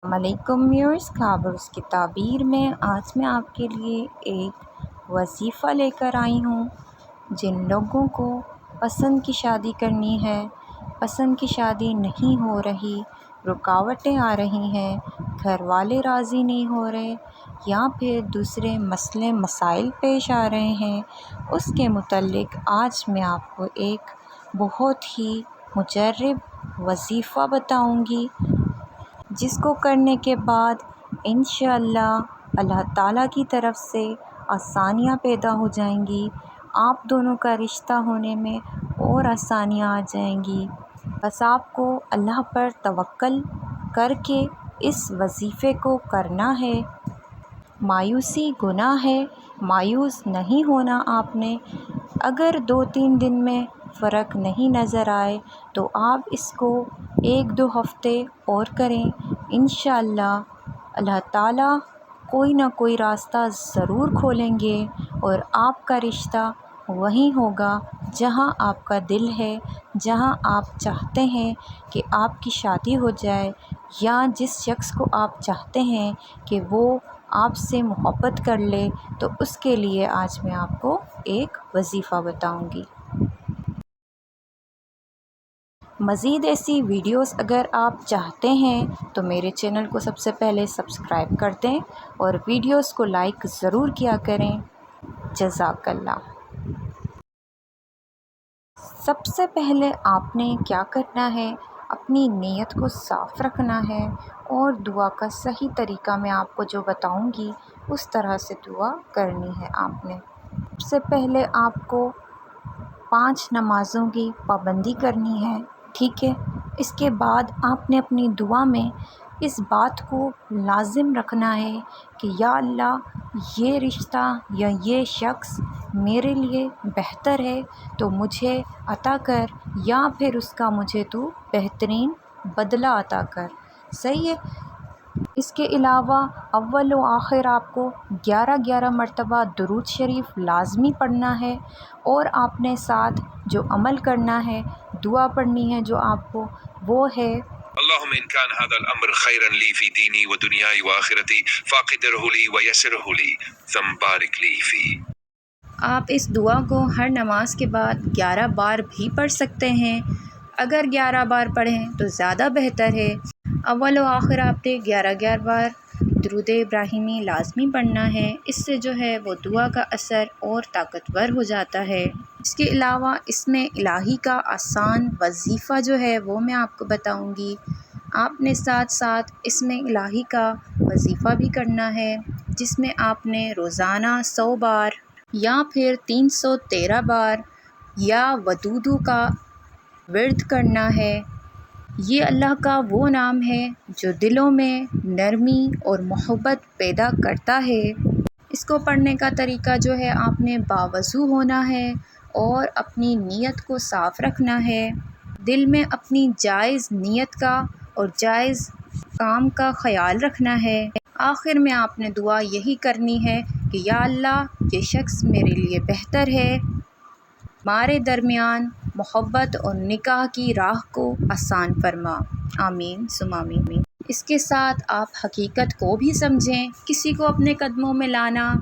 علیکم ویورز، خابرز کی تعبیر میں آج میں آپ کے لیے ایک وظیفہ لے کر آئی ہوں۔ جن لوگوں کو پسند کی شادی کرنی ہے، پسند کی شادی نہیں ہو رہی، رکاوٹیں آ رہی ہیں، گھر والے راضی نہیں ہو رہے یا پھر دوسرے مسئلے مسائل پیش آ رہے ہیں، اس کے متعلق آج میں آپ کو ایک بہت ہی مجرب وظیفہ بتاؤں گی، جس کو کرنے کے بعد انشاءاللہ اللہ تعالیٰ کی طرف سے آسانیاں پیدا ہو جائیں گی، آپ دونوں کا رشتہ ہونے میں اور آسانیاں آ جائیں گی۔ بس آپ کو اللہ پر توکل کر کے اس وظیفے کو کرنا ہے۔ مایوسی گناہ ہے، مایوس نہیں ہونا آپ نے۔ اگر 2-3 دن میں فرق نہیں نظر آئے تو آپ اس کو 1-2 ہفتے اور کریں، انشاءاللہ اللہ تعالیٰ کوئی نہ کوئی راستہ ضرور کھولیں گے اور آپ کا رشتہ وہیں ہوگا جہاں آپ کا دل ہے، جہاں آپ چاہتے ہیں کہ آپ کی شادی ہو جائے، یا جس شخص کو آپ چاہتے ہیں کہ وہ آپ سے محبت کر لے، تو اس کے لیے آج میں آپ کو ایک وظیفہ بتاؤں گی۔ مزید ایسی ویڈیوز اگر آپ چاہتے ہیں تو میرے چینل کو سب سے پہلے سبسکرائب کر دیں اور ویڈیوز کو لائک ضرور کیا کریں۔ جزاک اللہ۔ سب سے پہلے آپ نے کیا کرنا ہے، اپنی نیت کو صاف رکھنا ہے اور دعا کا صحیح طریقہ میں آپ کو جو بتاؤں گی اس طرح سے دعا کرنی ہے۔ آپ نے سب سے پہلے آپ کو 5 نمازوں کی پابندی کرنی ہے، ٹھیک ہے؟ اس کے بعد آپ نے اپنی دعا میں اس بات کو لازم رکھنا ہے کہ یا اللہ، یہ رشتہ یا یہ شخص میرے لیے بہتر ہے تو مجھے عطا کر، یا پھر اس کا مجھے تو بہترین بدلہ عطا کر۔ صحیح ہے؟ اس کے علاوہ اول و آخر آپ کو 11 مرتبہ درود شریف لازمی پڑھنا ہے، اور آپ نے ساتھ جو عمل کرنا ہے، دعا پڑھنی ہے جو آپ کو، وہ ہے اللهم إن كان هذا الأمر خيرا لي في ديني ودنياي وآخرتي فاقدره لي ويسره لي ثم بارك لي فيه۔ آپ اس دعا کو ہر نماز کے بعد 11 بار بھی پڑھ سکتے ہیں۔ اگر 11 بار پڑھیں تو زیادہ بہتر ہے۔ اول و آخر آپ نے 11 بار درود ابراہیمی لازمی پڑھنا ہے، اس سے جو ہے وہ دعا کا اثر اور طاقتور ہو جاتا ہے۔ اس کے علاوہ اس میں الہی کا آسان وظیفہ جو ہے وہ میں آپ کو بتاؤں گی۔ آپ نے ساتھ ساتھ اس میں الہی کا وظیفہ بھی کرنا ہے، جس میں آپ نے روزانہ 100 بار یا پھر 313 بار یا ودودو کا ورد کرنا ہے۔ یہ اللہ کا وہ نام ہے جو دلوں میں نرمی اور محبت پیدا کرتا ہے۔ اس کو پڑھنے کا طریقہ جو ہے، آپ نے باوضو ہونا ہے اور اپنی نیت کو صاف رکھنا ہے، دل میں اپنی جائز نیت کا اور جائز کام کا خیال رکھنا ہے۔ آخر میں آپ نے دعا یہی کرنی ہے کہ یا اللہ، یہ شخص میرے لیے بہتر ہے، ہمارے درمیان محبت اور نکاح کی راہ کو آسان فرما، آمین ثم آمین۔ اس کے ساتھ آپ حقیقت کو بھی سمجھیں، کسی کو اپنے قدموں میں لانا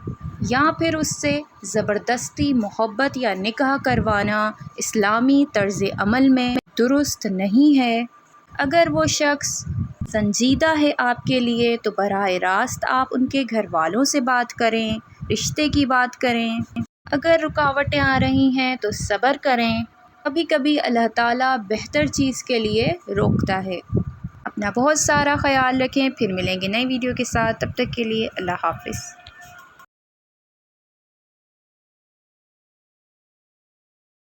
یا پھر اس سے زبردستی محبت یا نکاح کروانا اسلامی طرز عمل میں درست نہیں ہے۔ اگر وہ شخص سنجیدہ ہے آپ کے لیے تو براہ راست آپ ان کے گھر والوں سے بات کریں، رشتے کی بات کریں۔ اگر رکاوٹیں آ رہی ہیں تو صبر کریں، کبھی کبھی اللہ تعالیٰ بہتر چیز کے لیے روکتا ہے۔ اپنا بہت سارا خیال رکھیں، پھر ملیں گے نئی ویڈیو کے ساتھ، تب تک کے لیے اللہ حافظ۔